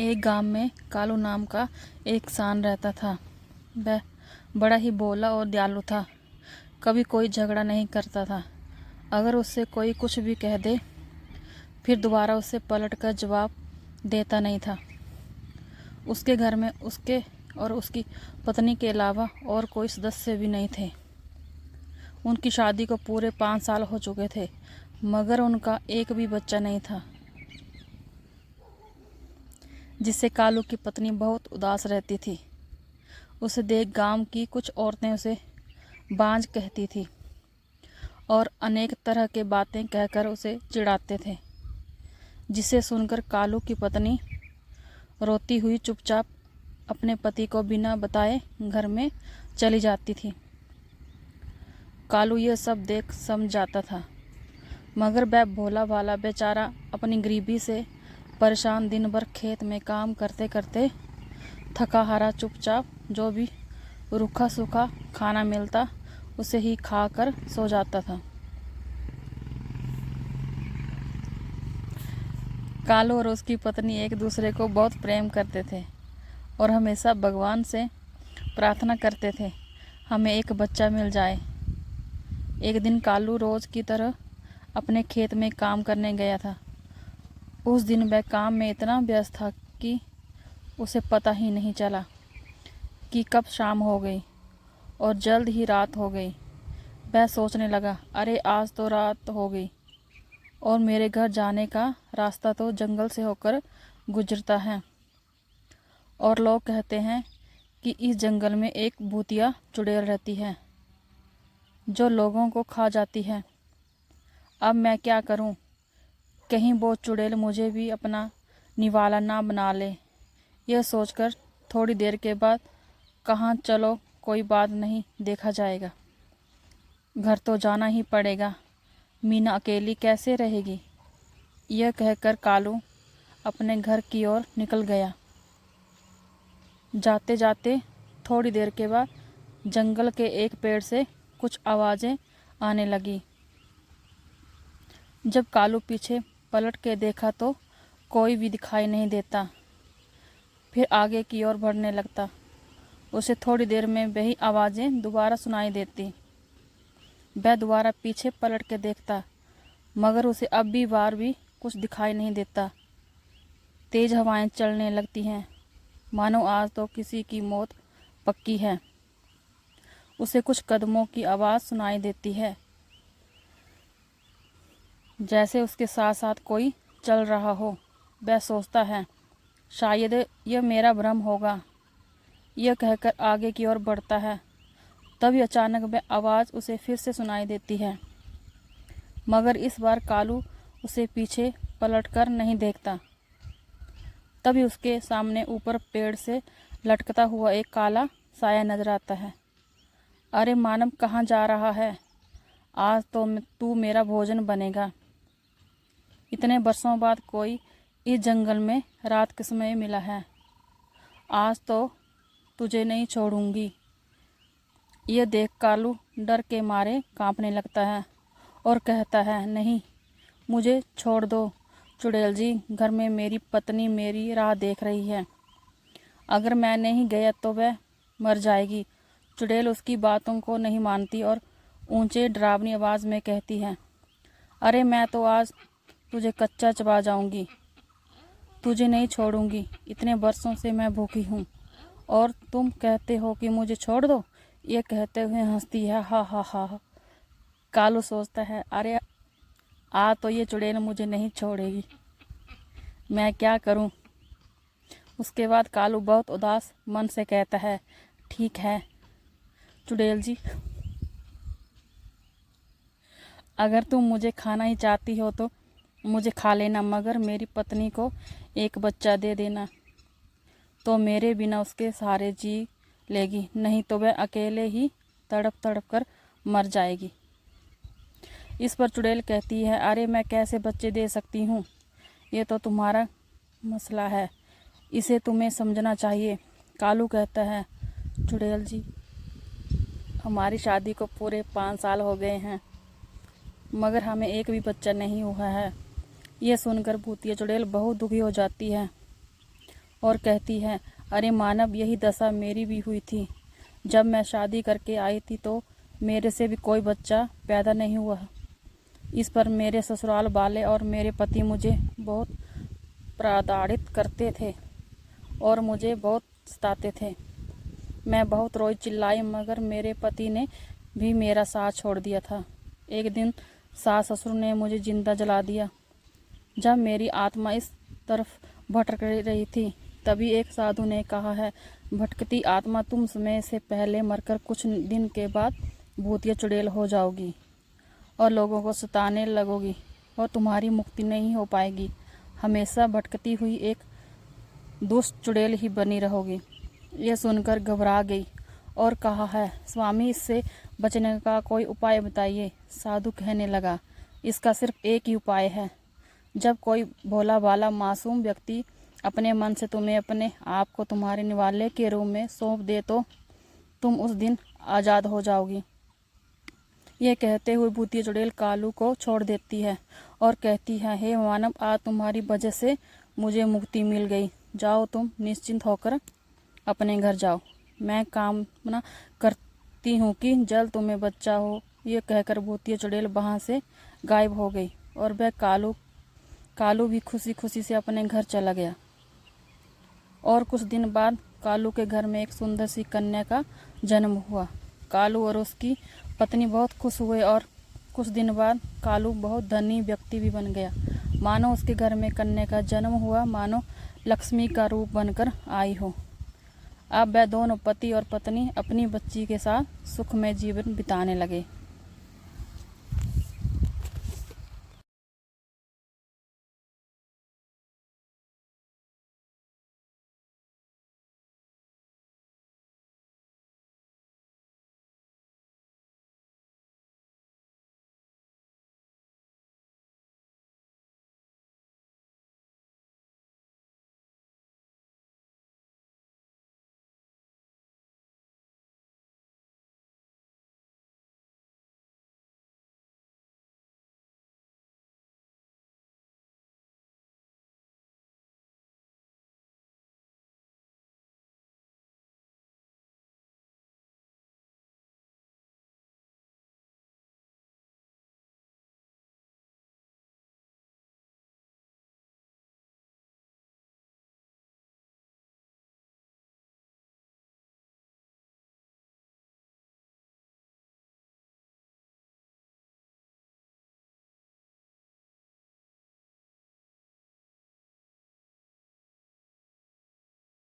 एक गांव में कालू नाम का एक किसान रहता था। वह बड़ा ही भोला और दयालु था। कभी कोई झगड़ा नहीं करता था। अगर उससे कोई कुछ भी कह दे फिर दोबारा उससे पलट कर जवाब देता नहीं था। उसके घर में उसके और उसकी पत्नी के अलावा और कोई सदस्य भी नहीं थे। उनकी शादी को पूरे 5 साल हो चुके थे, मगर उनका एक भी बच्चा नहीं था, जिससे कालू की पत्नी बहुत उदास रहती थी। उसे देख गांव की कुछ औरतें उसे बांझ कहती थी और अनेक तरह के बातें कहकर उसे चिढ़ाते थे, जिसे सुनकर कालू की पत्नी रोती हुई चुपचाप अपने पति को बिना बताए घर में चली जाती थी। कालू यह सब देख समझ जाता था, मगर वह भोला भाला बेचारा अपनी गरीबी से परेशान दिन भर खेत में काम करते करते थका हारा चुपचाप जो भी रूखा सूखा खाना मिलता उसे ही खाकर सो जाता था। कालू और उसकी पत्नी एक दूसरे को बहुत प्रेम करते थे और हमेशा भगवान से प्रार्थना करते थे हमें एक बच्चा मिल जाए। एक दिन कालू रोज की तरह अपने खेत में काम करने गया था। उस दिन वह काम में इतना व्यस्त था कि उसे पता ही नहीं चला कि कब शाम हो गई और जल्द ही रात हो गई। वह सोचने लगा, अरे आज तो रात हो गई और मेरे घर जाने का रास्ता तो जंगल से होकर गुजरता है और लोग कहते हैं कि इस जंगल में एक भूतिया चुड़ैल रहती है जो लोगों को खा जाती है। अब मैं क्या करूं? कहीं वो चुड़ैल मुझे भी अपना निवाला ना बना ले। यह सोचकर थोड़ी देर के बाद कहाँ चलो कोई बात नहीं, देखा जाएगा, घर तो जाना ही पड़ेगा, मीना अकेली कैसे रहेगी। यह कहकर कालू अपने घर की ओर निकल गया। जाते जाते थोड़ी देर के बाद जंगल के एक पेड़ से कुछ आवाज़ें आने लगी। जब कालू पीछे पलट के देखा तो कोई भी दिखाई नहीं देता। फिर आगे की ओर बढ़ने लगता। उसे थोड़ी देर में वही आवाज़ें दोबारा सुनाई देती। वह दोबारा पीछे पलट के देखता, मगर उसे अब भी बार भी कुछ दिखाई नहीं देता। तेज हवाएं चलने लगती हैं, मानो आज तो किसी की मौत पक्की है। उसे कुछ कदमों की आवाज़ सुनाई देती है, जैसे उसके साथ साथ कोई चल रहा हो। वह सोचता है, शायद यह मेरा भ्रम होगा। यह कहकर आगे की ओर बढ़ता है। तभी अचानक वह आवाज़ उसे फिर से सुनाई देती है, मगर इस बार कालू उसे पीछे पलटकर नहीं देखता। तभी उसके सामने ऊपर पेड़ से लटकता हुआ एक काला साया नजर आता है। अरे मानव, कहाँ जा रहा है? आज तो तू मेरा भोजन बनेगा। इतने बरसों बाद कोई इस जंगल में रात के समय मिला है। आज तो तुझे नहीं छोड़ूंगी। यह देख कालू डर के मारे कांपने लगता है और कहता है, नहीं, मुझे छोड़ दो चुड़ैल जी। घर में मेरी पत्नी मेरी राह देख रही है। अगर मैं नहीं गया तो वह मर जाएगी। चुड़ैल उसकी बातों को नहीं मानती और ऊंचे डरावनी आवाज़ में कहती है, अरे मैं तो आज तुझे कच्चा चबा जाऊंगी। तुझे नहीं छोड़ूंगी। इतने बरसों से मैं भूखी हूँ और तुम कहते हो कि मुझे छोड़ दो। ये कहते हुए हंसती है, हा हा हा हा। कालू सोचता है, अरे आज तो ये चुड़ैल मुझे नहीं छोड़ेगी, मैं क्या करूं। उसके बाद कालू बहुत उदास मन से कहता है, ठीक है चुड़ैल जी, अगर तुम मुझे खाना ही चाहती हो तो मुझे खा लेना, मगर मेरी पत्नी को एक बच्चा दे देना, तो मेरे बिना उसके सहारे जी लेगी, नहीं तो वह अकेले ही तड़प तड़प कर मर जाएगी। इस पर चुड़ैल कहती है, अरे मैं कैसे बच्चे दे सकती हूँ, ये तो तुम्हारा मसला है, इसे तुम्हें समझना चाहिए। कालू कहता है, चुड़ैल जी, हमारी शादी को पूरे 5 साल हो गए हैं, मगर हमें एक भी बच्चा नहीं हुआ है। यह सुनकर भूतिया चुड़ैल बहुत दुखी हो जाती है और कहती है, अरे मानव, यही दशा मेरी भी हुई थी। जब मैं शादी करके आई थी तो मेरे से भी कोई बच्चा पैदा नहीं हुआ। इस पर मेरे ससुराल वाले और मेरे पति मुझे बहुत प्रताड़ित करते थे और मुझे बहुत सताते थे। मैं बहुत रोई चिल्लाई, मगर मेरे पति ने भी मेरा साथ छोड़ दिया था। एक दिन सास ससुर ने मुझे जिंदा जला दिया। जब मेरी आत्मा इस तरफ भटक रही थी, तभी एक साधु ने कहा है, भटकती आत्मा, तुम समय से पहले मरकर कुछ दिन के बाद भूतिया चुड़ैल हो जाओगी और लोगों को सताने लगोगी और तुम्हारी मुक्ति नहीं हो पाएगी। हमेशा भटकती हुई एक दुष्ट चुड़ैल ही बनी रहोगी। यह सुनकर घबरा गई और कहा है, स्वामी, इससे बचने का कोई उपाय बताइए। साधु कहने लगा, इसका सिर्फ एक ही उपाय है। जब कोई भोला भाला मासूम व्यक्ति अपने मन से तुम्हें अपने आप को तुम्हारे निवाले के रूप में सौंप दे तो तुम उस दिन आज़ाद हो जाओगी। यह कहते हुए भूतिया चुड़ैल कालू को छोड़ देती है और कहती है, हे मानव, आज तुम्हारी वजह से मुझे मुक्ति मिल गई। जाओ, तुम निश्चिंत होकर अपने घर जाओ। मैं कामना करती हूँ कि जल्द तुम्हें बच्चा हो। यह कहकर भूतिया चुड़ैल वहाँ से गायब हो गई और वह कालू भी खुशी खुशी से अपने घर चला गया। और कुछ दिन बाद कालू के घर में एक सुंदर सी कन्या का जन्म हुआ। कालू और उसकी पत्नी बहुत खुश हुए और कुछ दिन बाद कालू बहुत धनी व्यक्ति भी बन गया। मानो उसके घर में कन्या का जन्म हुआ, मानो लक्ष्मी का रूप बनकर आई हो। अब वह दोनों पति और पत्नी अपनी बच्ची के साथ सुखमय जीवन बिताने लगे।